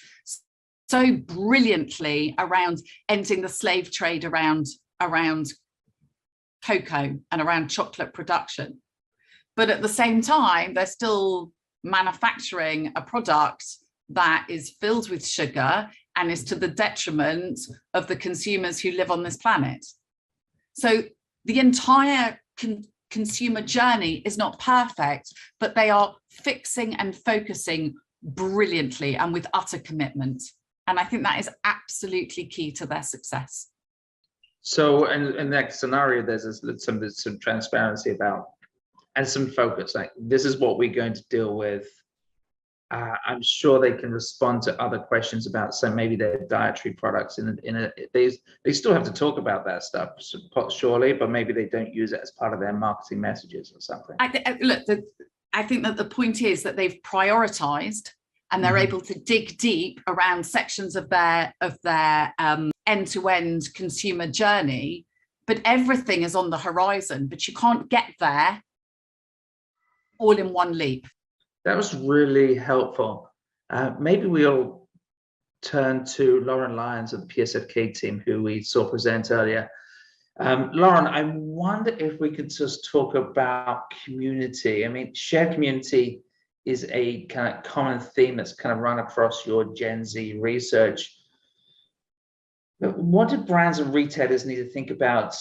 so brilliantly around ending the slave trade around cocoa and around chocolate production. But at the same time, they're still manufacturing a product that is filled with sugar and is to the detriment of the consumers who live on this planet. So the entire consumer journey is not perfect, but they are fixing and focusing brilliantly and with utter commitment. And I think that is absolutely key to their success. So in that scenario, there's some transparency about, and some focus, like this is what we're going to deal with. I'm sure they can respond to other questions about, so maybe their dietary products they still have to talk about that stuff, surely, but maybe they don't use it as part of their marketing messages or something. I think that the point is that they've prioritized and they're able to dig deep around sections of their end-to-end consumer journey, but everything is on the horizon, but you can't get there all in one leap. That was really helpful. Maybe we'll turn to Lauren Lyons of the PSFK team, who we saw present earlier. Lauren, I wonder if we could just talk about community. I mean, shared community is a kind of common theme that's kind of run across your Gen Z research. But what do brands and retailers need to think about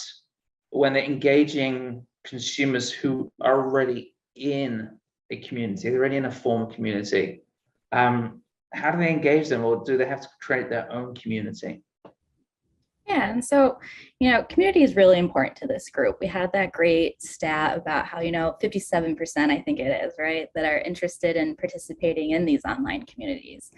when they're engaging consumers who are already in a community, they're already in a formal community? How do they engage them, or do they have to create their own community? Yeah, and so, community is really important to this group. We had that great stat about how, 57%, I think it is, right, that are interested in participating in these online communities.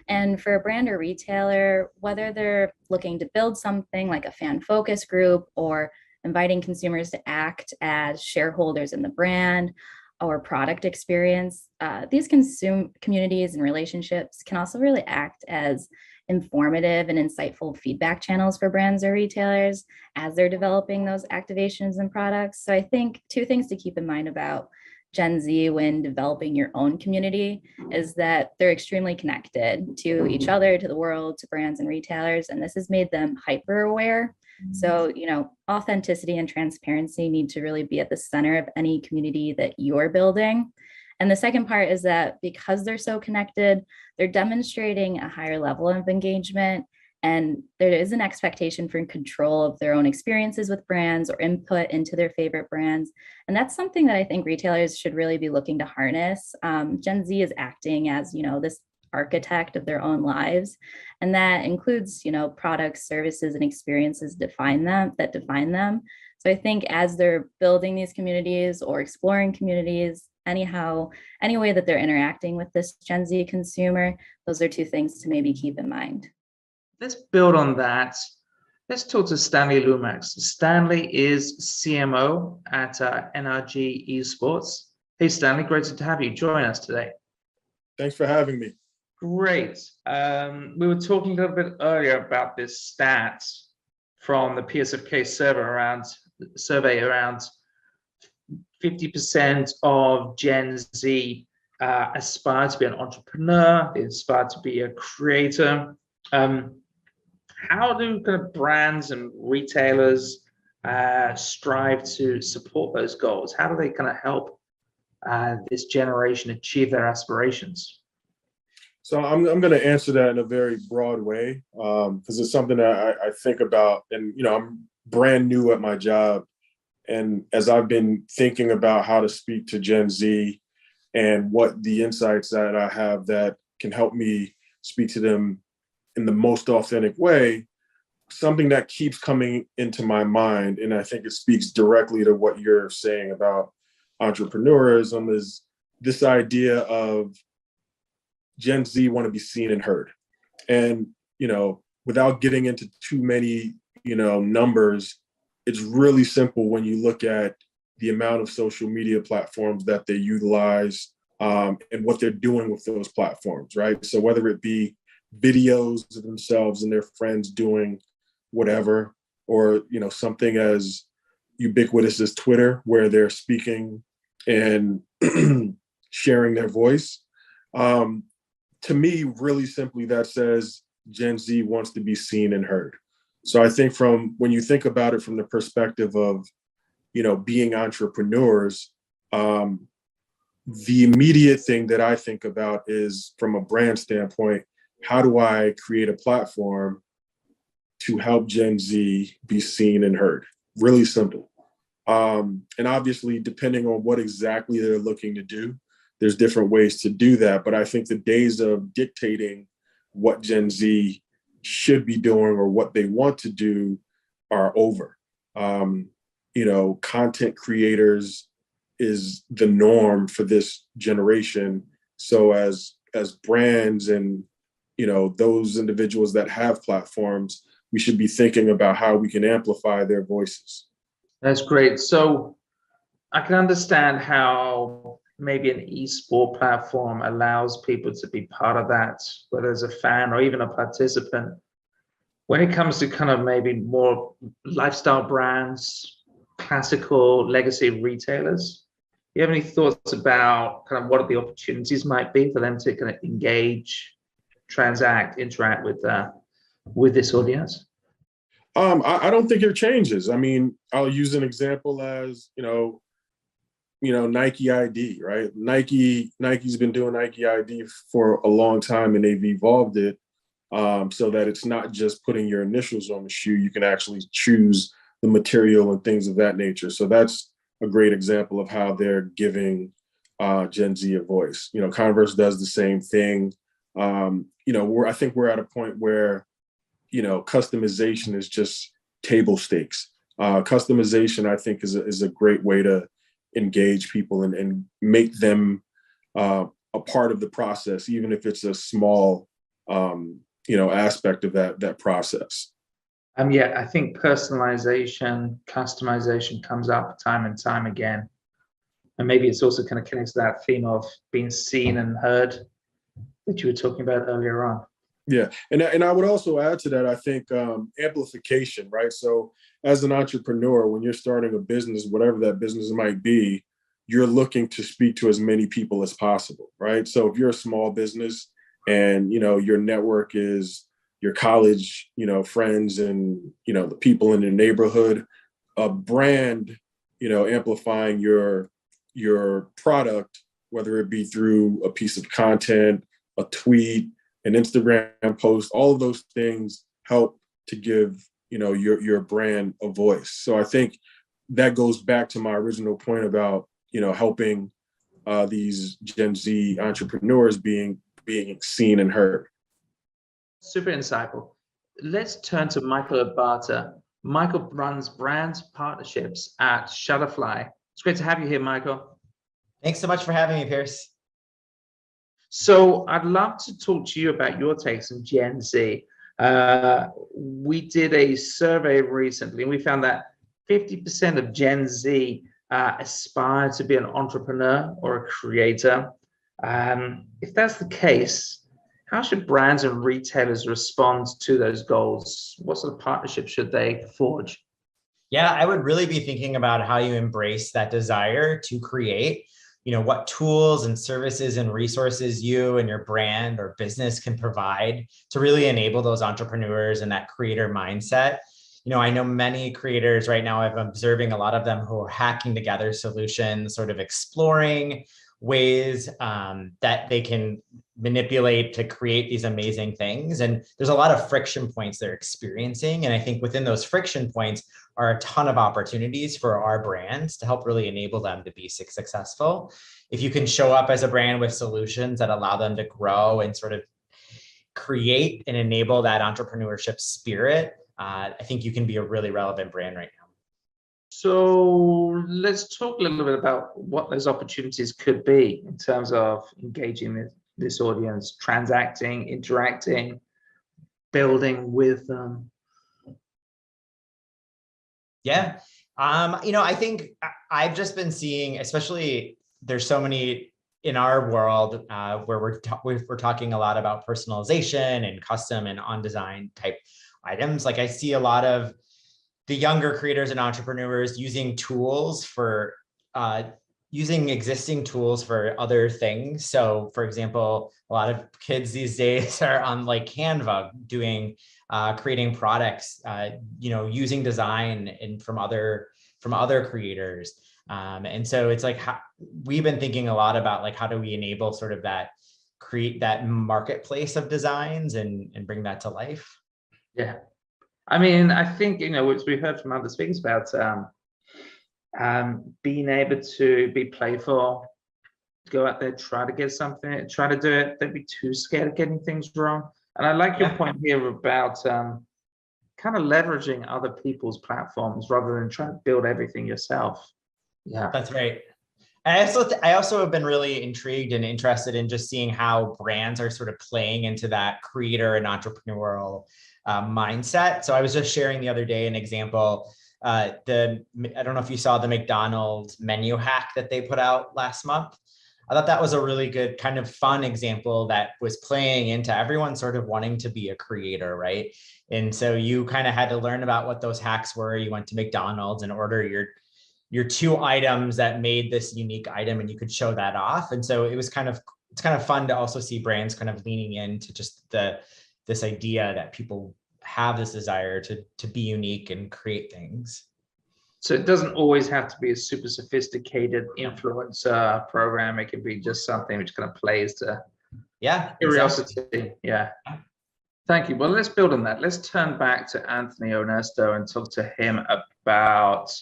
And for a brand or retailer, whether they're looking to build something like a fan focus group or inviting consumers to act as shareholders in the brand or product experience, these communities and relationships can also really act as informative and insightful feedback channels for brands or retailers as they're developing those activations and products. So I think two things to keep in mind about Gen Z when developing your own community is that they're extremely connected to each other, to the world, to brands and retailers, and this has made them hyper aware. So, authenticity and transparency need to really be at the center of any community that you're building. And the second part is that because they're so connected, they're demonstrating a higher level of engagement, and there is an expectation for control of their own experiences with brands or input into their favorite brands. And that's something that I think retailers should really be looking to harness. Gen Z is acting as, this architect of their own lives, and that includes products, services, and experiences that define them. So I think as they're building these communities or exploring communities, any way that they're interacting with this Gen Z consumer, those are two things to maybe keep in mind. Let's build on that. Let's talk to Stanley Lumax. Stanley is CMO at NRG Esports. Hey Stanley, great to have you join us today. Thanks for having me. Great. We were talking a little bit earlier about this stat from the PSFK survey around 50% of Gen Z aspire to be an entrepreneur, they aspire to be a creator. How do kind of brands and retailers strive to support those goals? How do they kind of help this generation achieve their aspirations? So I'm going to answer that in a very broad way because it's something that I think about, and I'm brand new at my job, and as I've been thinking about how to speak to Gen Z and what the insights that I have that can help me speak to them in the most authentic way, something that keeps coming into my mind, and I think it speaks directly to what you're saying about entrepreneurism, is this idea of Gen Z want to be seen and heard. And, without getting into too many, numbers, it's really simple when you look at the amount of social media platforms that they utilize, and what they're doing with those platforms, right? So whether it be videos of themselves and their friends doing whatever, or something as ubiquitous as Twitter, where they're speaking and sharing their voice. To me, really simply, that says Gen Z wants to be seen and heard. So I think when you think about it from the perspective of, being entrepreneurs, the immediate thing that I think about is, from a brand standpoint, how do I create a platform to help Gen Z be seen and heard? Really simple. And obviously, depending on what exactly they're looking to do, there's different ways to do that. But I think the days of dictating what Gen Z should be doing or what they want to do are over. Content creators is the norm for this generation. So as brands and, those individuals that have platforms, we should be thinking about how we can amplify their voices. That's great. So I can understand how maybe an esport platform allows people to be part of that, whether as a fan or even a participant. When it comes to kind of maybe more lifestyle brands, classical legacy retailers, do you have any thoughts about kind of what the opportunities might be for them to kind of engage, transact, interact with this audience? I don't think it changes. I mean, I'll use an example as, Nike ID, right? Nike's been doing Nike ID for a long time, and they've evolved it so that it's not just putting your initials on the shoe. You can actually choose the material and things of that nature. So that's a great example of how they're giving Gen Z a voice. Converse does the same thing. I think we're at a point where, customization is just table stakes. Customization, I think, is a great way to engage people and make them a part of the process, even if it's a small, aspect of that process. I think personalization, customization comes up time and time again. And maybe it's also kind of connects to that theme of being seen and heard that you were talking about earlier on. Yeah. And I would also add to that, I think, amplification, right? So as an entrepreneur, when you're starting a business, whatever that business might be, you're looking to speak to as many people as possible, right? So if you're a small business and, your network is your college, friends and, the people in your neighborhood, a brand, amplifying your product, whether it be through a piece of content, a tweet, an Instagram post, all of those things help to give, your brand a voice. So I think that goes back to my original point about, helping these Gen Z entrepreneurs being seen and heard. Super insightful. Let's turn to Michael Abata. Michael runs brand partnerships at Shutterfly. It's great to have you here, Michael. Thanks so much for having me, Pierce. So I'd love to talk to you about your takes on Gen Z. We did a survey recently, and we found that 50% of Gen Z aspire to be an entrepreneur or a creator. If that's the case, how should brands and retailers respond to those goals? What sort of partnership should they forge? Yeah, I would really be thinking about how you embrace that desire to create, what tools and services and resources you and your brand or business can provide to really enable those entrepreneurs and that creator mindset. I know many creators right now, I'm observing a lot of them who are hacking together solutions, sort of exploring ways that they can manipulate to create these amazing things. And there's a lot of friction points they're experiencing. And I think within those friction points are a ton of opportunities for our brands to help really enable them to be successful. If you can show up as a brand with solutions that allow them to grow and sort of create and enable that entrepreneurship spirit, I think you can be a really relevant brand right now. So let's talk a little bit about what those opportunities could be in terms of engaging this audience, transacting, interacting, building with them. Yeah. I think I've just been seeing, especially there's so many in our world where we're talking a lot about personalization and custom and on design type items. Like I see a lot of the younger creators and entrepreneurs using tools for using existing tools for other things. So for example, a lot of kids these days are on like Canva doing creating products, using design and from other creators. And so it's like we've been thinking a lot about like how do we enable sort of that, create that marketplace of designs and bring that to life. Yeah. I mean, I think, which we've heard from other speakers about, being able to be playful, go out there, try to get something, try to do it, don't be too scared of getting things wrong. And I like your point here about kind of leveraging other people's platforms rather than trying to build everything yourself. Yeah, that's right. I also have been really intrigued and interested in just seeing how brands are sort of playing into that creator and entrepreneurial mindset. So I was just sharing the other day an example. I don't know if you saw the McDonald's menu hack that they put out last month. I thought that was a really good kind of fun example that was playing into everyone sort of wanting to be a creator, right? And so you kind of had to learn about what those hacks were. You went to McDonald's and order your 2 items that made this unique item, and you could show that off. And so it's kind of fun to also see brands kind of leaning into just this idea that people have this desire to be unique and create things. So it doesn't always have to be a super sophisticated influencer program. It can be just something which kind of plays to curiosity. Exactly. Yeah. Thank you. Well, let's build on that. Let's turn back to Anthony Ernesto and talk to him about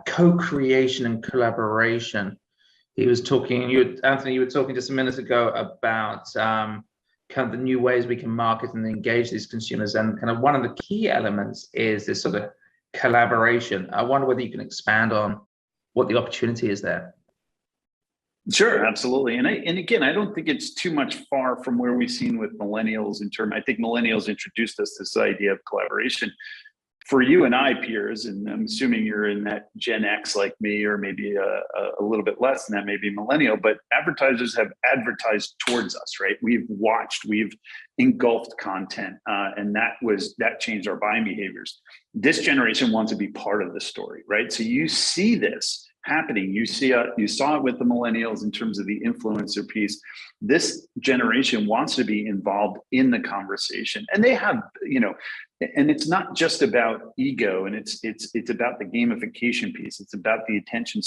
co-creation and collaboration. He was talking, Anthony, you were talking just a minute ago about kind of the new ways we can market and engage these consumers. And kind of one of the key elements is this sort of collaboration. I wonder whether you can expand on what the opportunity is there. Sure, absolutely. And again, I don't think it's too much far from where we've seen with millennials I think millennials introduced us to this idea of collaboration. For you and I, peers, and I'm assuming you're in that Gen X like me, or maybe a little bit less than that, maybe millennial, but advertisers have advertised towards us, right? We've engulfed content, and that changed our buying behaviors. This generation wants to be part of the story, right? So you see this happening. You saw it with the millennials in terms of the influencer piece. This generation wants to be involved in the conversation, and they have, and it's not just about ego, and it's about the gamification piece. It's about the attention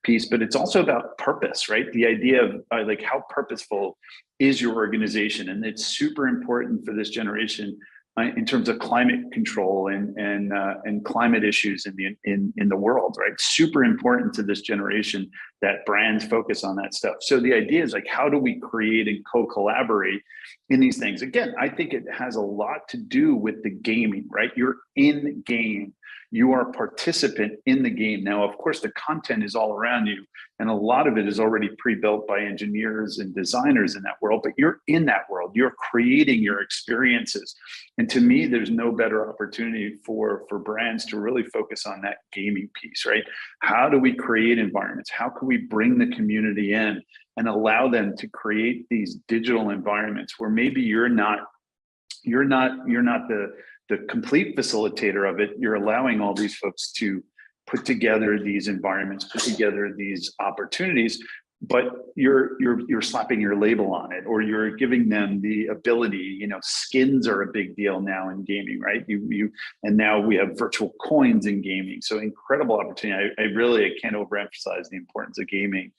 piece, but it's also about purpose, right? The idea of like how purposeful is your organization, and it's super important for this generation in terms of climate control and climate issues in the world, right? Super important to this generation that brands focus on that stuff. So the idea is like, how do we create and co-collaborate in these things? Again, I think it has a lot to do with the gaming, right? You're in game. You are a participant in the game. Now, of course, the content is all around you, and a lot of it is already pre-built by engineers and designers in that world, but you're in that world. You're creating your experiences. And to me, there's no better opportunity for brands to really focus on that gaming piece, right? How do we create environments? How can we bring the community in and allow them to create these digital environments where maybe you're not the complete facilitator of it. You're allowing all these folks to put together these environments, put together these opportunities, but you're slapping your label on it, or you're giving them the ability. Skins are a big deal now in gaming, right? And now we have virtual coins in gaming. So incredible opportunity. I can't overemphasize the importance of gaming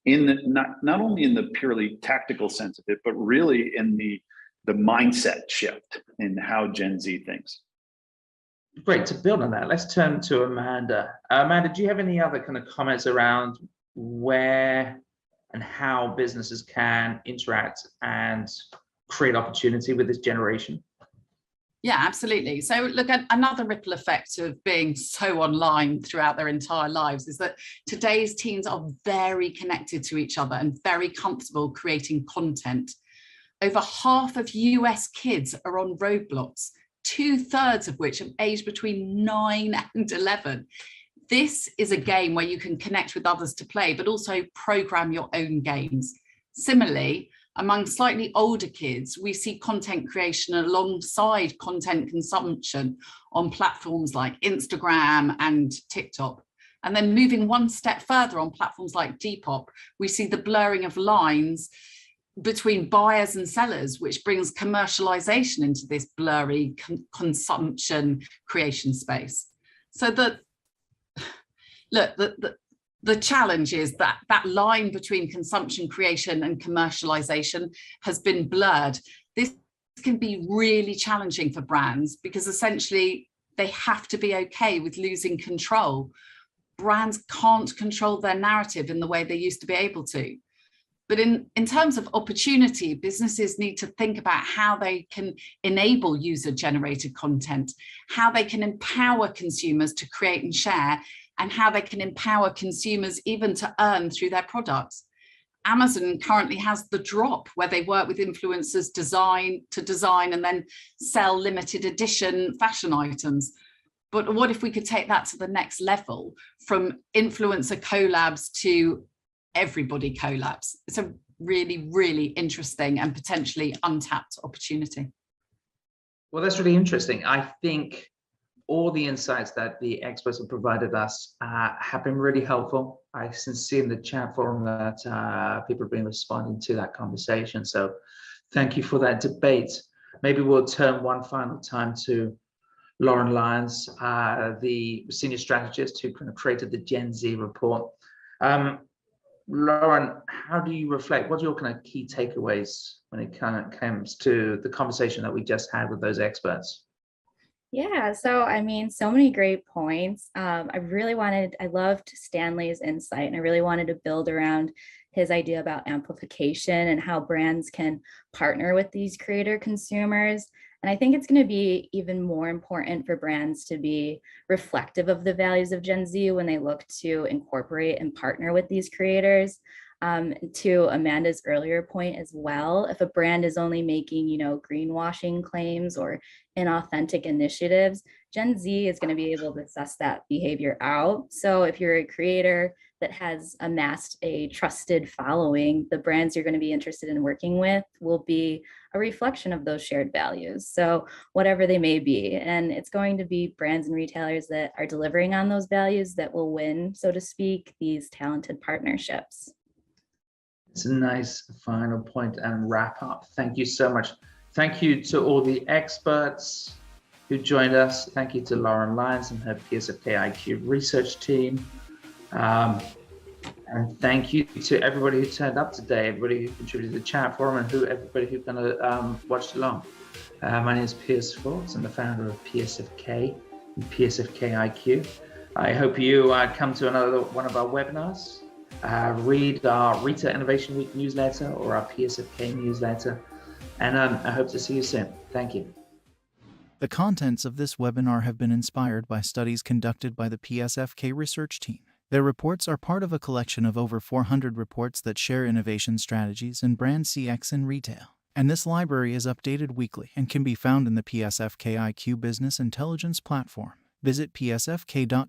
not only in the purely tactical sense of it, but really in the mindset shift in how Gen Z thinks. Great. To build on that, let's turn to Amanda. Amanda, do you have any other kind of comments around where and how businesses can interact and create opportunity with this generation? Yeah, absolutely. So look, at another ripple effect of being so online throughout their entire lives is that today's teens are very connected to each other and very comfortable creating content. Over half of US kids are on Roblox 2/3 of which are aged between 9 and 11. This is a game where you can connect with others to play, but also program your own games. Similarly, among slightly older kids, we see content creation alongside content consumption on platforms like Instagram and TikTok. And then moving one step further on platforms like Depop, we see the blurring of lines between buyers and sellers, which brings commercialization into this blurry consumption creation space. So the challenge is that that line between consumption creation and commercialization has been blurred. This can be really challenging for brands because essentially they have to be okay with losing control. Brands can't control their narrative in the way they used to be able to. But in terms of opportunity, businesses need to think about how they can enable user-generated content, how they can empower consumers to create and share, and how they can empower consumers even to earn through their products. Amazon currently has The Drop, where they work with influencers to design and then sell limited edition fashion items. But what if we could take that to the next level, from influencer collabs to everybody collabs? It's a really, really interesting and potentially untapped opportunity. Well, that's really interesting. I think all the insights that the experts have provided us have been really helpful. I can see in the chat forum that people have been responding to that conversation. So thank you for that debate. Maybe we'll turn one final time to Lauren Lyons, the senior strategist who kind of created the Gen Z report. Lauren, how do you reflect? What are your kind of key takeaways when it kind of comes to the conversation that we just had with those experts? Yeah, so I mean, so many great points. I loved Stanley's insight, and I really wanted to build around his idea about amplification and how brands can partner with these creator consumers. And I think it's going to be even more important for brands to be reflective of the values of Gen Z when they look to incorporate and partner with these creators. To Amanda's earlier point as well, if a brand is only making, greenwashing claims or inauthentic initiatives, Gen Z is going to be able to suss that behavior out. So if you're a creator that has amassed a trusted following, the brands you're going to be interested in working with will be a reflection of those shared values. So whatever they may be, and it's going to be brands and retailers that are delivering on those values that will win, so to speak, these talented partnerships. It's a nice final point and wrap up. Thank you so much. Thank you to all the experts who joined us. Thank you to Lauren Lyons and her PSFK IQ research team. And thank you to everybody who turned up today, everybody who contributed to the chat forum, and everybody who kind of watched along. My name is Piers Forbes. I'm the founder of PSFK and PSFK IQ. I hope you come to another one of our webinars. Read our Retail Innovation Week newsletter or our PSFK newsletter. And I hope to see you soon. Thank you. The contents of this webinar have been inspired by studies conducted by the PSFK research team. Their reports are part of a collection of over 400 reports that share innovation strategies in brand CX and retail. And this library is updated weekly and can be found in the PSFK IQ Business Intelligence platform. Visit psfk.com